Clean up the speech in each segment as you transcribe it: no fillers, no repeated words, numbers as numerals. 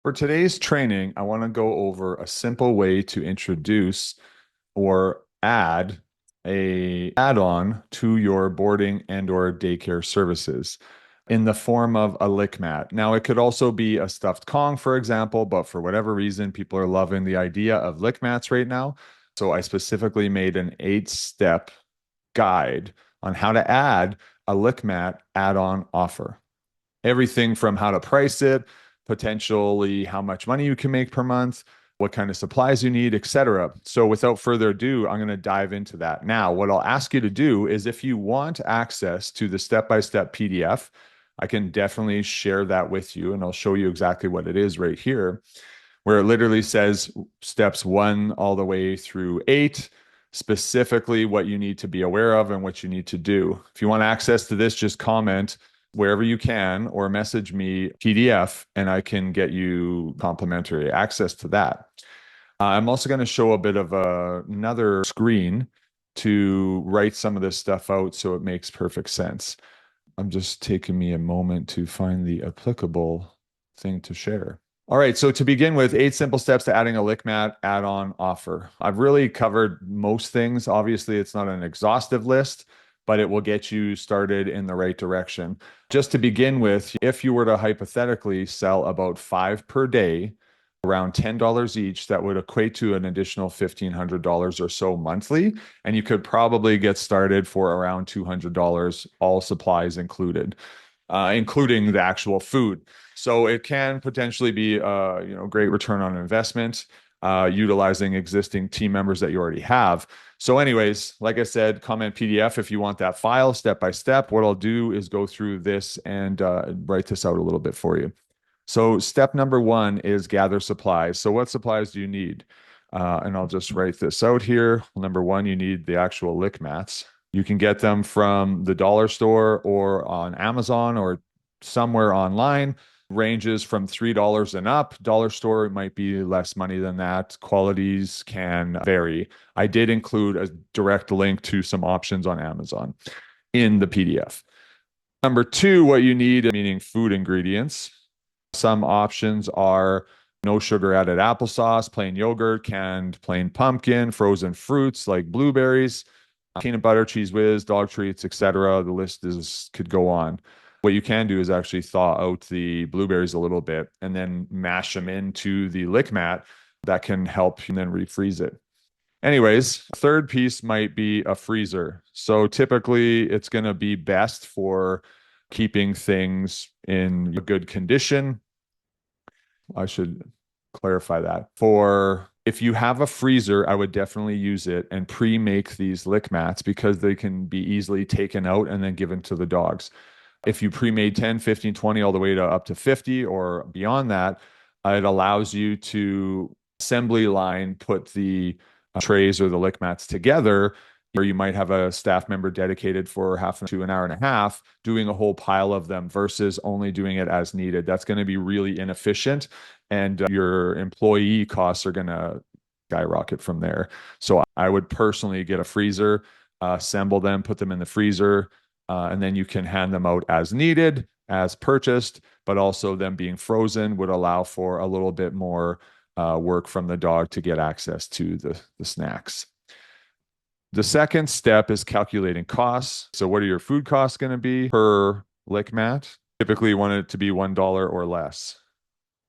For today's training, I want to go over a simple way to introduce or add a add-on to your boarding and or daycare services in the form of a lick mat. Now, it could also be a stuffed Kong, for example, but for whatever reason, people are loving the idea of lick mats right now. So I specifically made an 8-step guide on how to add a lick mat add-on offer. Everything from how to price it, potentially how much money you can make per month, what kind of supplies you need, etc. So without further ado, I'm going to dive into that. Now, what I'll ask you to do is if you want access to the step-by-step PDF, I can definitely share that with you and I'll show you exactly what it is right here, where it literally says steps 1 all the way through 8, specifically what you need to be aware of and what you need to do. If you want access to this, just comment wherever you can or message me PDF and I can get you complimentary access to that. I'm also going to show a bit of another screen to write some of this stuff out so it makes perfect sense. I'm just taking me a moment to find the applicable thing to share. All right, so to begin with, 8 simple steps to adding a LickMat add-on offer. I've really covered most things. Obviously, it's not an exhaustive list, but it will get you started in the right direction. Just to begin with, if you were to hypothetically sell about 5 per day, around $10 each, that would equate to an additional $1,500 or so monthly. And you could probably get started for around $200, all supplies included, including the actual food. So it can potentially be a great return on investment, utilizing existing team members that you already have. So anyways, like I said, comment PDF if you want that file step by step. What I'll do is go through this and write this out a little bit for you. So step number 1 is gather supplies. So what supplies do you need? And I'll just write this out here. Number 1, you need the actual lick mats. You can get them from the dollar store or on Amazon or somewhere online. Ranges from $3 and up. Dollar store might be less money than that. Qualities can vary. I did include a direct link to some options on Amazon in the PDF. Number 2, what you need, meaning food ingredients. Some options are no sugar added applesauce, plain yogurt, canned plain pumpkin, frozen fruits like blueberries, peanut butter, cheese whiz, dog treats, etc. The list could go on. What you can do is actually thaw out the blueberries a little bit and then mash them into the lick mat. That can help and then refreeze it. Anyways, third piece might be a freezer. So typically it's going to be best for keeping things in good condition. I should clarify that. For if you have a freezer, I would definitely use it and pre-make these lick mats because they can be easily taken out and then given to the dogs. If you pre-made 10, 15, 20, all the way to up to 50 or beyond that, it allows you to assembly line put the trays or the lick mats together, or you might have a staff member dedicated for half to an hour and a half doing a whole pile of them versus only doing it as needed. That's going to be really inefficient and your employee costs are going to skyrocket from there. So I would personally get a freezer, assemble them, put them in the freezer, and then you can hand them out as needed, as purchased, but also them being frozen would allow for a little bit more work from the dog to get access to the snacks. The second step is calculating costs. So what are your food costs going to be per lick mat? Typically you want it to be $1 or less.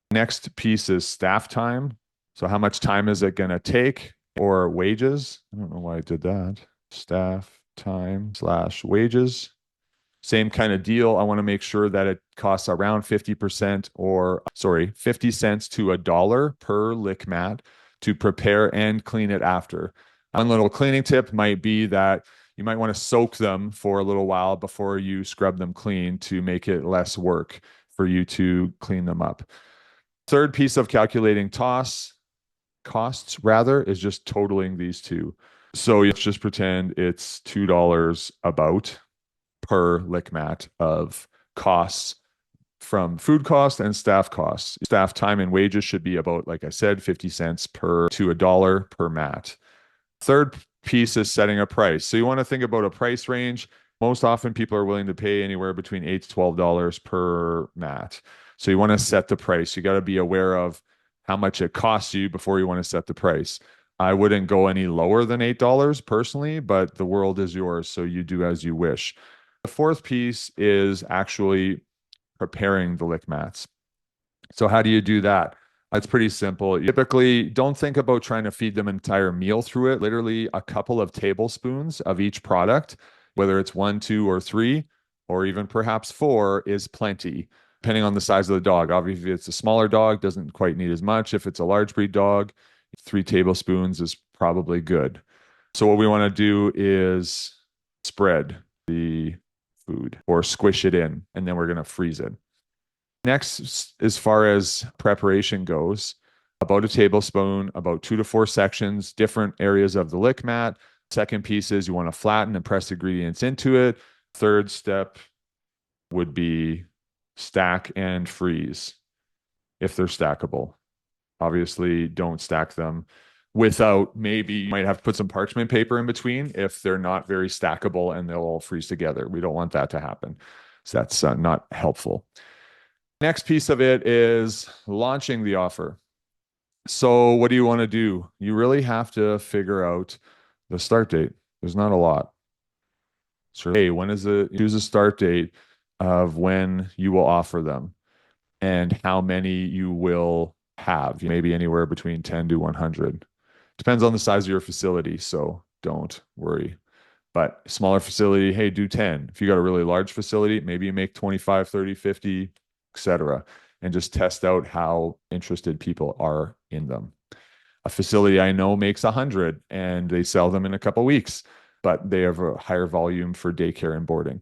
Next piece is staff time. So how much time is it going to take? Or wages. I don't know why I did that. Staff time / wages. Same kind of deal. I want to make sure that it costs around 50% or 50 cents to $1 per lick mat to prepare and clean it after. One little cleaning tip might be that you might want to soak them for a little while before you scrub them clean to make it less work for you to clean them up. Third piece of calculating costs is just totaling these two. So you just pretend it's $2 about per lick mat of costs from food costs and staff costs. Staff time and wages should be about, like I said, 50 cents per to $1 per mat. Third piece is setting a price. So you want to think about a price range. Most often people are willing to pay anywhere between $8 to $12 per mat. So you want to set the price. You got to be aware of how much it costs you before you want to set the price. I wouldn't go any lower than $8 personally, but the world is yours, so you do as you wish. The fourth piece is actually preparing the lick mats. So how do you do that? It's pretty simple. You typically don't think about trying to feed them an entire meal through it. Literally a couple of tablespoons of each product, whether it's one, two, or three, or even perhaps four, is plenty, depending on the size of the dog. Obviously, if it's a smaller dog, doesn't quite need as much. If it's a large breed dog, 3 tablespoons is probably good. So what we want to do is spread the food or squish it in, and then we're going to freeze it. Next, as far as preparation goes, about a tablespoon, about 2 to 4 sections, different areas of the lick mat. Second piece is you want to flatten and press ingredients into it. Third step would be stack and freeze if they're stackable. Obviously, don't stack them without, maybe you might have to put some parchment paper in between if they're not very stackable and they'll all freeze together. We don't want that to happen. So that's not helpful. Next piece of it is launching the offer. So what do you want to do? You really have to figure out the start date. There's not a lot. So, hey, choose a start date of when you will offer them and how many you will have. Maybe anywhere between 10 to 100. Depends on the size of your facility, so don't worry. But smaller facility, hey, do 10. If you got a really large facility, maybe you make 25, 30, 50, etc., and just test out how interested people are in them. A facility I know makes 100 and they sell them in a couple weeks, but they have a higher volume for daycare and boarding.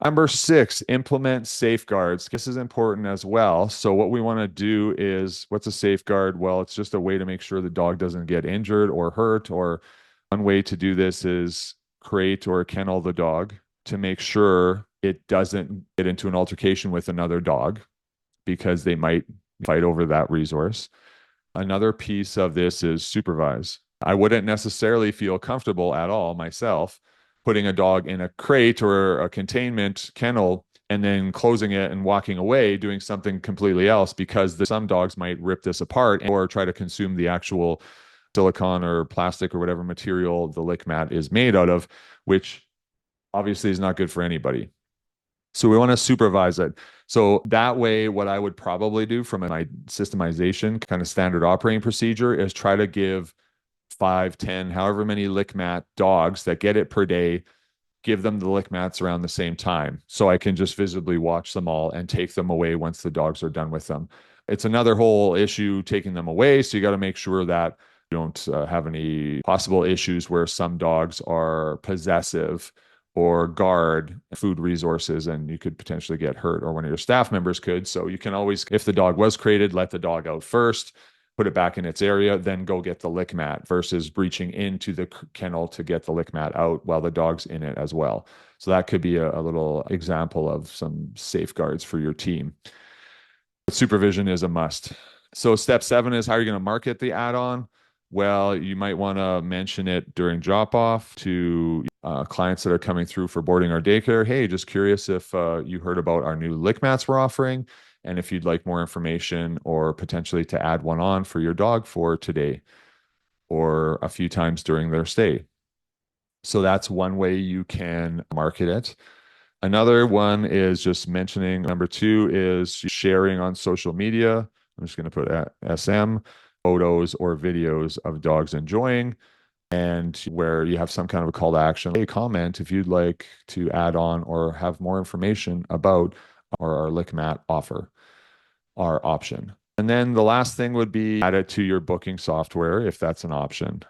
Number 6, implement safeguards. This is important as well. So what we want to do is, what's a safeguard? Well, it's just a way to make sure the dog doesn't get injured or hurt. Or one way to do this is crate or kennel the dog to make sure it doesn't get into an altercation with another dog, because they might fight over that resource. Another piece of this is supervise. I wouldn't necessarily feel comfortable at all myself putting a dog in a crate or a containment kennel and then closing it and walking away doing something completely else, because some dogs might rip this apart or try to consume the actual silicone or plastic or whatever material the lick mat is made out of, which obviously is not good for anybody. So we want to supervise it. So that way, what I would probably do from my systemization kind of standard operating procedure is try to give 5, 10, however many lick mat dogs that get it per day, give them the lick mats around the same time. So I can just visibly watch them all and take them away once the dogs are done with them. It's another whole issue taking them away. So you got to make sure that you don't have any possible issues where some dogs are possessive or guard food resources, and you could potentially get hurt, or one of your staff members could. So you can always, if the dog was crated, let the dog out first, put it back in its area, then go get the lick mat, versus breaching into the kennel to get the lick mat out while the dog's in it as well. So that could be a little example of some safeguards for your team. Supervision is a must. So step 7 is, how are you going to market the add-on? Well, you might want to mention it during drop-off to clients that are coming through for boarding or daycare. Hey, just curious if you heard about our new lick mats we're offering, and if you'd like more information or potentially to add one on for your dog for today or a few times during their stay. So that's one way you can market it. Another one is just mentioning. Number 2 is sharing on social media. I'm just going to put SM, photos or videos of dogs enjoying, and where you have some kind of a call to action. Hey, comment if you'd like to add on or have more information about our lick mat offer, our option. And then the last thing would be add it to your booking software if that's an option.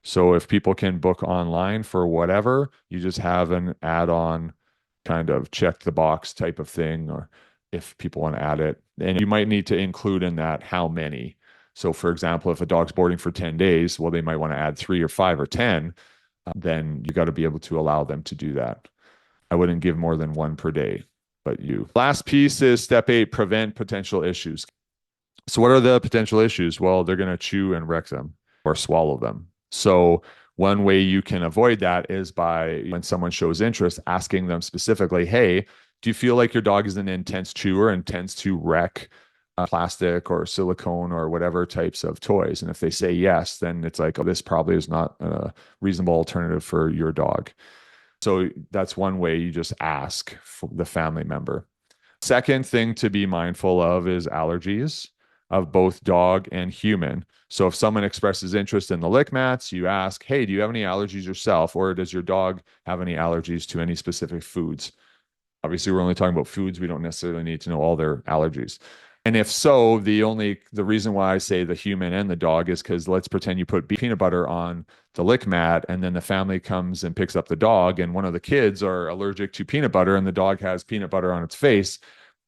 So if people can book online for whatever, you just have an add-on kind of check the box type of thing, or if people want to add it. And you might need to include in that how many. So for example, if a dog's boarding for 10 days, well, they might want to add 3 or 5 or 10. Then you got to be able to allow them to do that. I wouldn't give more than 1 per day, but you. Last piece is step 8, prevent potential issues. So what are the potential issues? Well, they're going to chew and wreck them or swallow them. So one way you can avoid that is by, when someone shows interest, asking them specifically, hey, Do you feel like your dog is an intense chewer and tends to wreck plastic or silicone or whatever types of toys? And if they say yes, then it's like, oh, this probably is not a reasonable alternative for your dog. So that's one way you just ask for the family member. Second thing to be mindful of is allergies of both dog and human. So if someone expresses interest in the lick mats, you ask, hey, do you have any allergies yourself? Or does your dog have any allergies to any specific foods? Obviously, we're only talking about foods. We don't necessarily need to know all their allergies. And if so, the reason why I say the human and the dog is because let's pretend you put peanut butter on the lick mat, and then the family comes and picks up the dog, and one of the kids are allergic to peanut butter, and the dog has peanut butter on its face.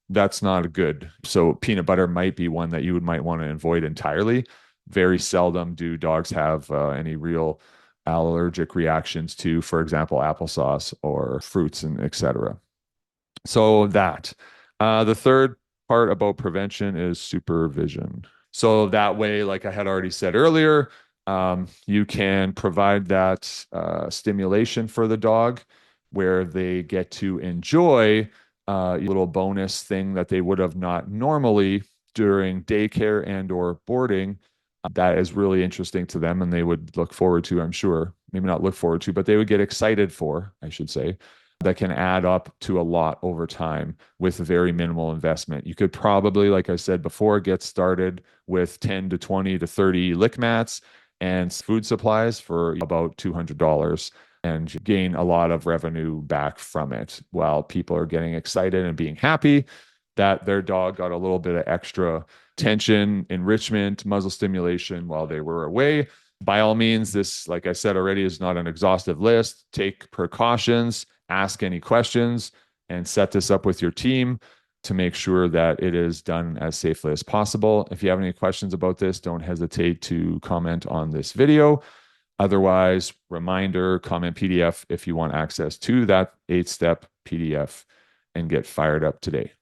That's not good. So peanut butter might be one that you might want to avoid entirely. Very seldom do dogs have any real allergic reactions to, for example, applesauce or fruits and etc. So that. The third part about prevention is supervision. So that way, like I had already said earlier, you can provide that stimulation for the dog where they get to enjoy a little bonus thing that they would have not normally during daycare and or boarding. That is really interesting to them and they would look forward to, I'm sure. Maybe not look forward to, but they would get excited for, I should say, that can add up to a lot over time with very minimal investment. You could probably, like I said before, get started with 10 to 20 to 30 lick mats and food supplies for about $200 and gain a lot of revenue back from it while people are getting excited and being happy that their dog got a little bit of extra attention, enrichment, muzzle stimulation while they were away. By all means, this, like I said already, is not an exhaustive list. Take precautions, ask any questions, and set this up with your team to make sure that it is done as safely as possible. If you have any questions about this, don't hesitate to comment on this video. Otherwise, reminder, comment PDF if you want access to that 8-step PDF and get fired up today.